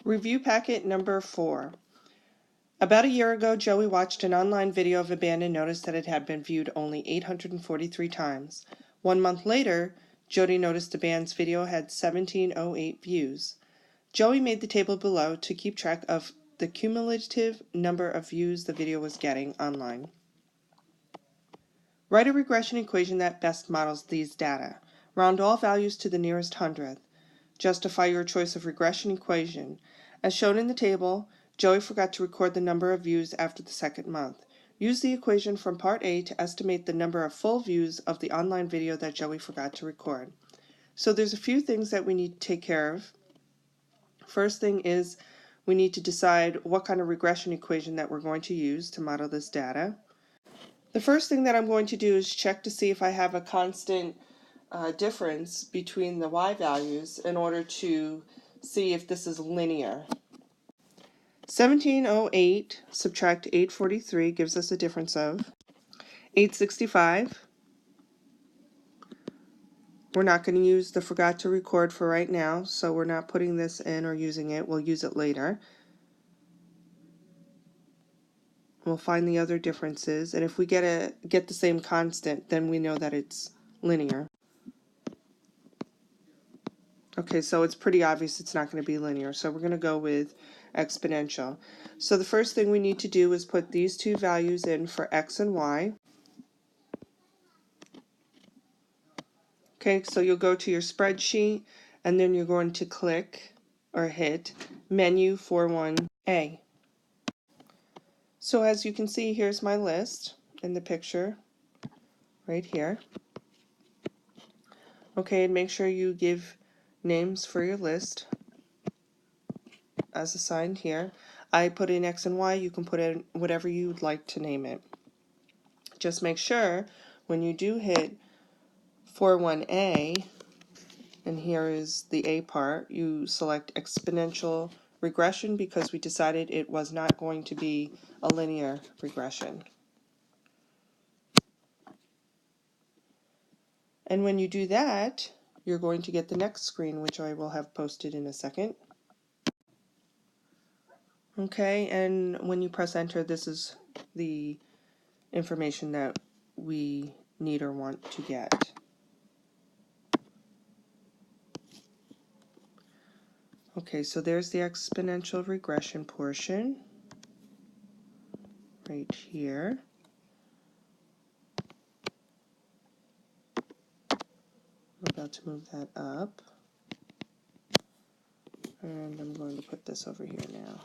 Review packet number 4. About a year ago, Joey watched an online video of a band and noticed that it had been viewed only 843 times. 1 month later, Jody noticed the band's video had 1708 views. Joey made the table below to keep track of the cumulative number of views the video was getting online. Write a regression equation that best models these data. Round all values to the nearest hundredth. Justify your choice of regression equation. As shown in the table, Joey forgot to record the number of views after the second month. Use the equation from Part A to estimate the number of full views of the online video that Joey forgot to record. So there's a few things that we need to take care of. First thing is we need to decide what kind of regression equation that we're going to use to model this data. The first thing that I'm going to do is check to see if I have a constant difference between the y values in order to see if this is linear. 1708 subtract 843 gives us a difference of 865. We're not going to use the forgot to record for right now, so we're not putting this in or using it. We'll use it later. We'll find the other differences, and if we get the same constant, then we know that it's linear. Okay, so it's pretty obvious it's not going to be linear, so we're going to go with exponential. So the first thing we need to do is put these two values in for x and y. Okay, so you'll go to your spreadsheet, and then you're going to click or hit menu 41A. So as you can see, here's my list in the picture right here. Okay, and make sure you give names for your list as assigned here. I put in X and Y, you can put in whatever you'd like to name it. Just make sure when you do hit 41A, and here is the A part, you select exponential regression because we decided it was not going to be a linear regression. And when you do that, you're going to get the next screen, which I will have posted in a second. Okay, and when you press enter, this is the information that we need or want to get. Okay, so there's the exponential regression portion right here. I'm about to move that up. And I'm going to put this over here now.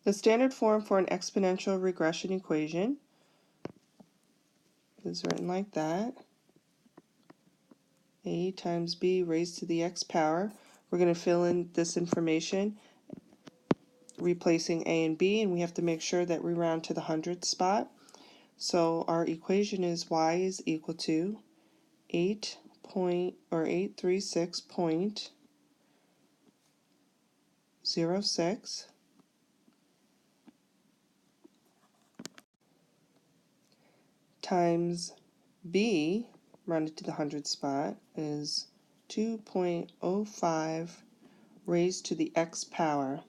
The standard form for an exponential regression equation is written like that. A times b raised to the x power. We're going to fill in this information, replacing a and b, and we have to make sure that we round to the hundredth spot. So our equation is y is equal to 836.06 times b, rounded to the hundredth spot, is 2.05 raised to the x power.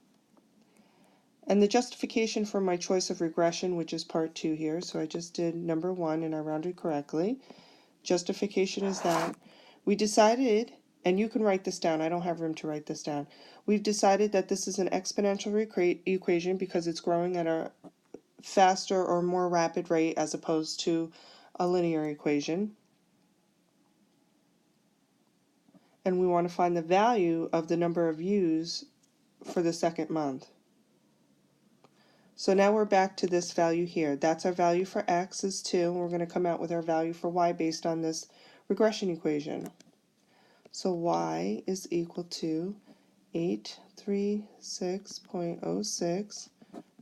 And the justification for my choice of regression, which is part 2 here, so I just did number 1 and I rounded correctly. Justification is that we decided, and you can write this down, I don't have room to write this down. We've decided that this is an exponential equation because it's growing at a faster or more rapid rate as opposed to a linear equation. And we want to find the value of the number of views for the second month. So now we're back to this value here. That's our value for x is 2, and we're going to come out with our value for y based on this regression equation. So y is equal to 836.06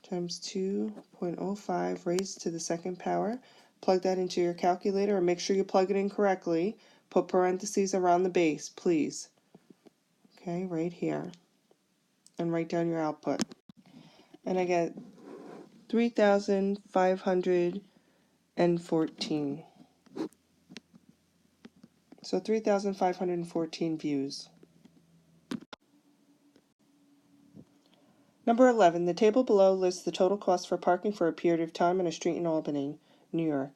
times 2.05 raised to the second power. Plug that into your calculator and make sure you plug it in correctly. Put parentheses around the base, please. Okay, right here. And write down your output. And I get 3,514. So 3,514 views. Number 11. The table below lists the total cost for parking for a period of time on a street in Albany, New York.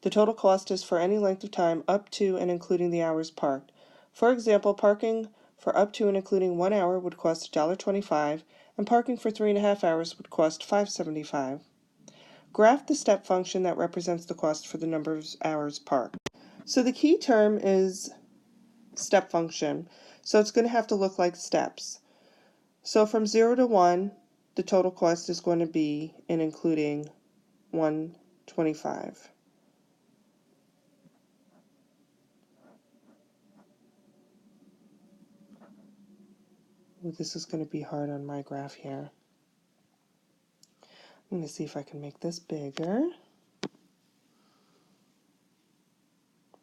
The total cost is for any length of time up to and including the hours parked. For example, parking for up to and including 1 hour would cost $1.25, and parking for 3.5 hours would cost $5.75. Graph the step function that represents the cost for the number of hours parked. So the key term is step function. So it's going to have to look like steps. So from 0 to 1, the total cost is going to be in including $1.25. Ooh, this is going to be hard on my graph here. I'm going to see if I can make this bigger.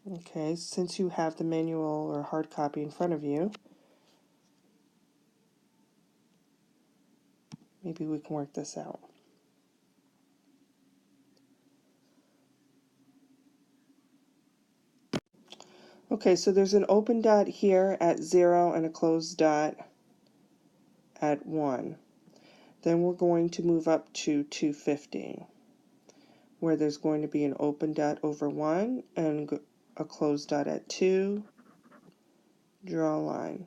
Okay, since you have the manual or hard copy in front of you, maybe we can work this out. Okay, so there's an open dot here at 0 and a closed dot at 1. Then we're going to move up to 250, where there's going to be an open dot over 1 and a closed dot at 2. Draw a line.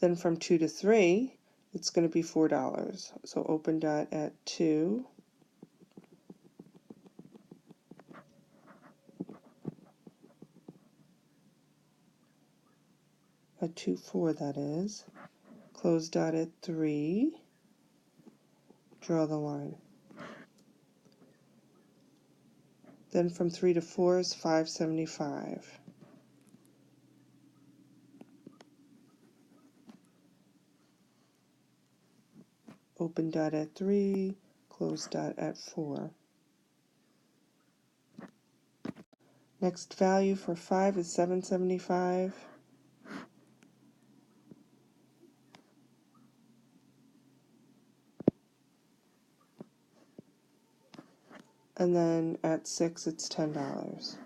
Then from 2 to 3, it's going to be $4. So open dot at 2. At 2, 4 that is. Close dot at 3. Draw the line. Then from 3 to 4 is $5.75. Open dot at 3, close dot at 4. Next value for 5 is $7.75. And then at 6 it's $10.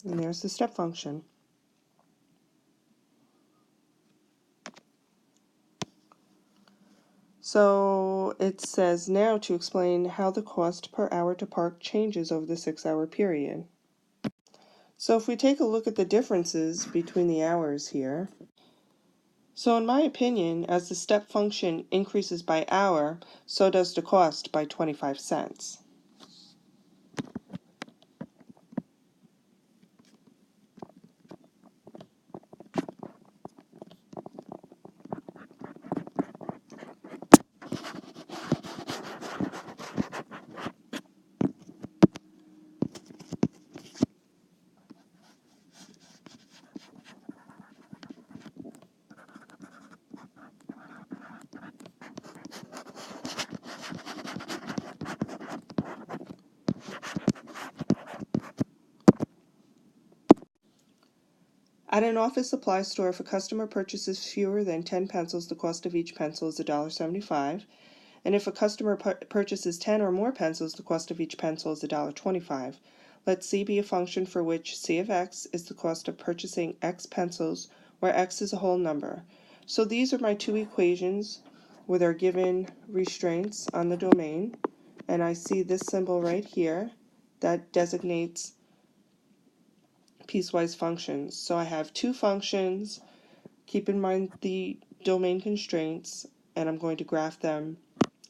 And there's the step function. So it says now to explain how the cost per hour to park changes over the 6-hour period. So if we take a look at the differences between the hours here, so in my opinion, as the step function increases by hour, so does the cost by 25 cents. At an office supply store, if a customer purchases fewer than 10 pencils, the cost of each pencil is $1.75. And if a customer purchases 10 or more pencils, the cost of each pencil is $1.25. Let C be a function for which C of x is the cost of purchasing x pencils, where x is a whole number. So these are my two equations where they're given restraints on the domain, and I see this symbol right here that designates piecewise functions. So I have two functions, keep in mind the domain constraints, and I'm going to graph them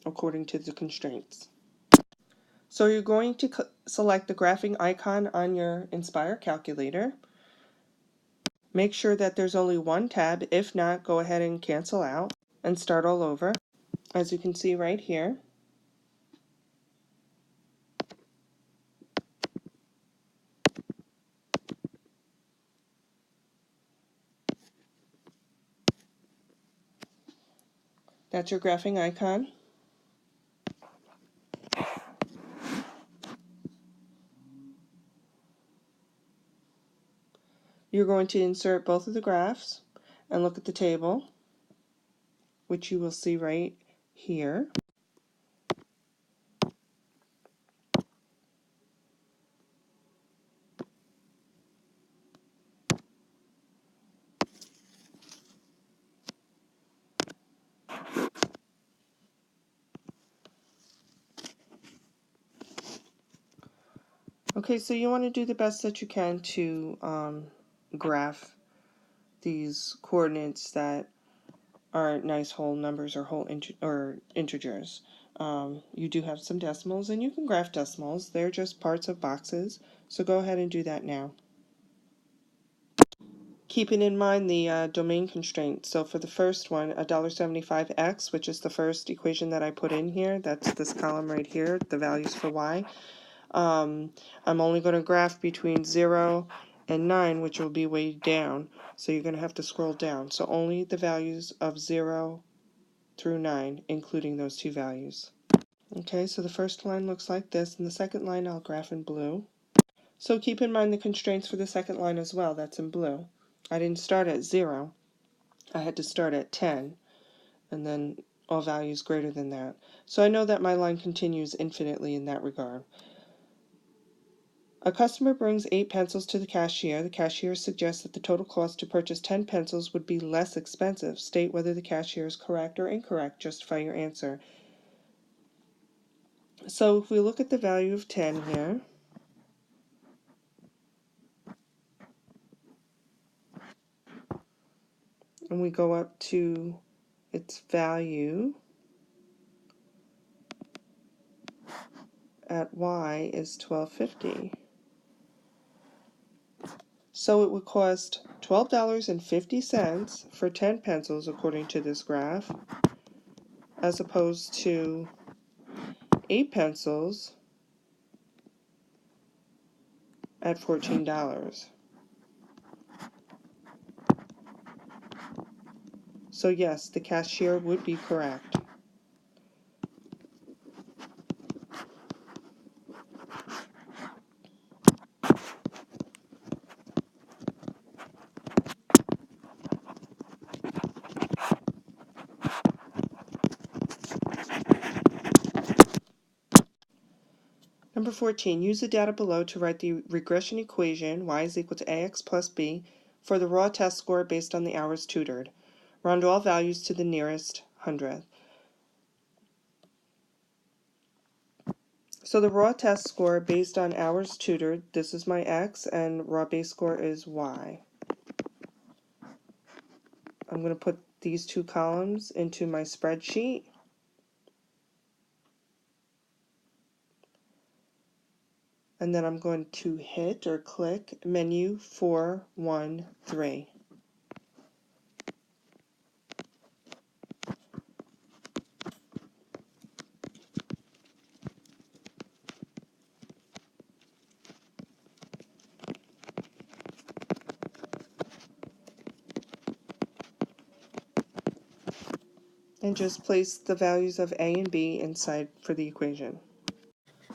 according to the constraints. So you're going to select the graphing icon on your Inspire calculator. Make sure that there's only one tab. If not, go ahead and cancel out and start all over. As you can see right here, That's your graphing icon. You're going to insert both of the graphs and look at the table, which you will see right here. Okay, so you want to do the best that you can to graph these coordinates that are nice whole numbers or integers. You do have some decimals, and you can graph decimals. They're just parts of boxes, so go ahead and do that now. Keeping in mind the domain constraint. So for the first one, $1.75x, which is the first equation that I put in here, that's this column right here, the values for y. I'm only going to graph between 0 and 9, which will be way down. So you're going to have to scroll down. So only the values of 0 through 9, including those two values. Okay, so the first line looks like this, and the second line I'll graph in blue. So keep in mind the constraints for the second line as well, that's in blue. I didn't start at 0, I had to start at 10, and then all values greater than that. So I know that my line continues infinitely in that regard. A customer brings 8 pencils to the cashier. The cashier suggests that the total cost to purchase 10 pencils would be less expensive. State whether the cashier is correct or incorrect. Justify your answer. So if we look at the value of 10 here, and we go up to its value at y is $12.50. So it would cost $12.50 for 10 pencils according to this graph, as opposed to 8 pencils at $14. So yes, the cashier would be correct. Number 14, use the data below to write the regression equation y is equal to ax plus b for the raw test score based on the hours tutored. Round all values to the nearest hundredth. So the raw test score based on hours tutored, this is my x, and raw base score is y. I'm going to put these two columns into my spreadsheet. And then I'm going to hit or click menu 413. And just place the values of a and b inside for the equation.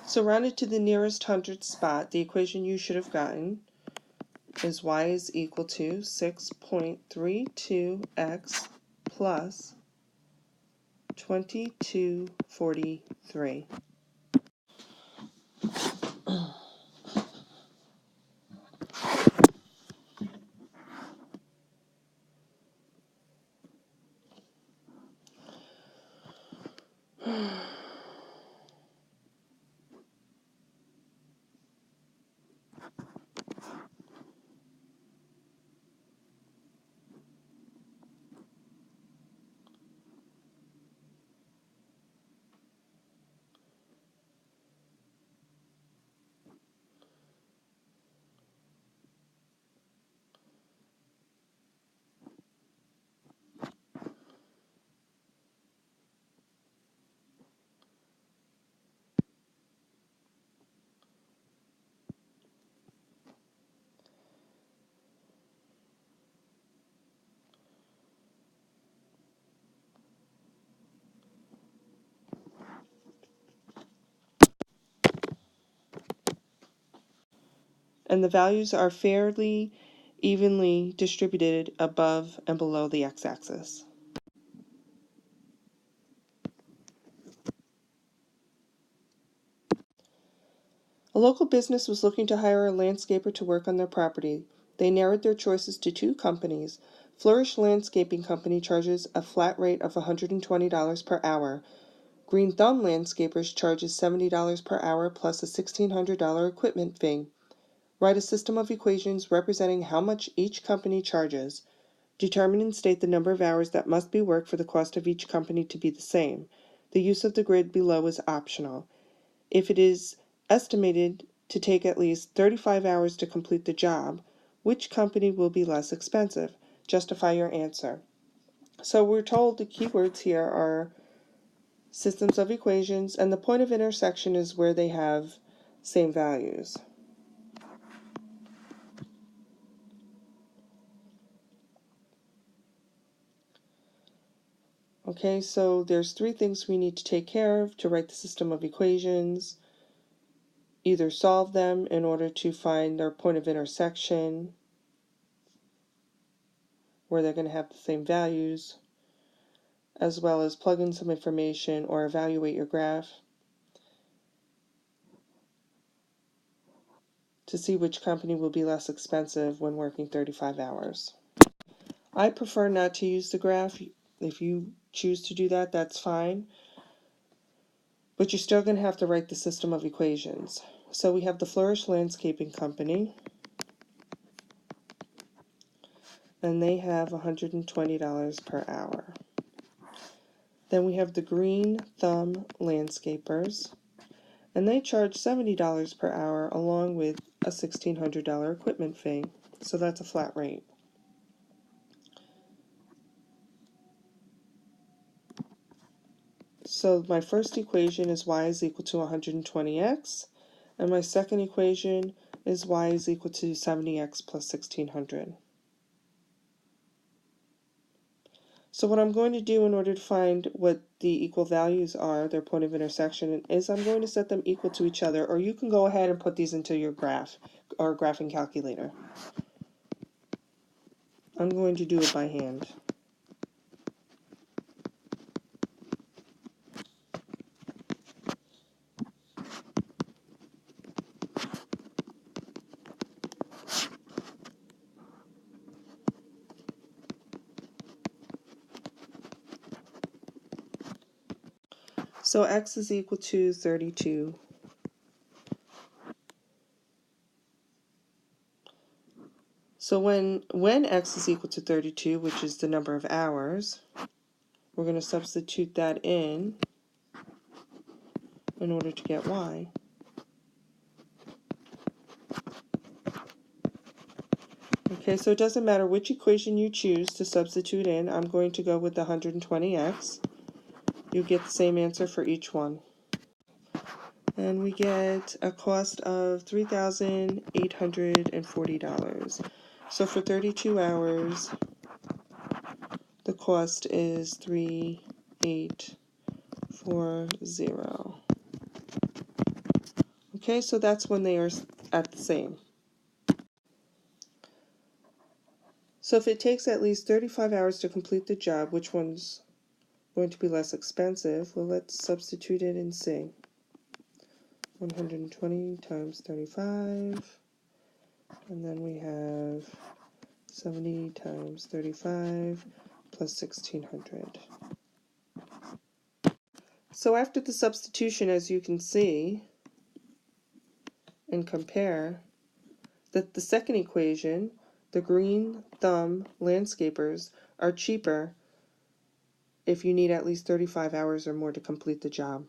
So rounded to the nearest hundredth spot, the equation you should have gotten is y is equal to 6.32x plus 2243. and the values are fairly evenly distributed above and below the x-axis. A local business was looking to hire a landscaper to work on their property. They narrowed their choices to two companies. Flourish Landscaping Company charges a flat rate of $120 per hour. Green Thumb Landscapers charges $70 per hour plus a $1,600 equipment fee. Write a system of equations representing how much each company charges. Determine and state the number of hours that must be worked for the cost of each company to be the same. The use of the grid below is optional. If it is estimated to take at least 35 hours to complete the job, which company will be less expensive? Justify your answer. So we're told the keywords here are systems of equations, and the point of intersection is where they have same values. Okay, so there's three things we need to take care of to write the system of equations. Either solve them in order to find their point of intersection, where they're going to have the same values, as well as plug in some information or evaluate your graph to see which company will be less expensive when working 35 hours. I prefer not to use the graph. If you choose to do that, that's fine. But you're still going to have to write the system of equations. So we have the Flourish Landscaping Company, and they have $120 per hour. Then we have the Green Thumb Landscapers, and they charge $70 per hour along with a $1,600 equipment fee. So that's a flat rate. So my first equation is y is equal to 120x, and my second equation is y is equal to 70x plus 1600. So what I'm going to do in order to find what the equal values are, their point of intersection, is I'm going to set them equal to each other, or you can go ahead and put these into your graph or graphing calculator. I'm going to do it by hand. So x is equal to 32. So when x is equal to 32, which is the number of hours, we're going to substitute that in order to get y. Okay, so it doesn't matter which equation you choose to substitute in. I'm going to go with the 120x. You get the same answer for each one. And we get a cost of $3,840. So for 32 hours, the cost is $3,840. Okay, so that's when they are at the same. So if it takes at least 35 hours to complete the job, which one's going to be less expensive? Well, let's substitute it and see. 120 times 35, and then we have 70 times 35 plus 1600. So after the substitution, as you can see and compare, that the second equation, the Green Thumb Landscapers, are cheaper if you need at least 35 hours or more to complete the job.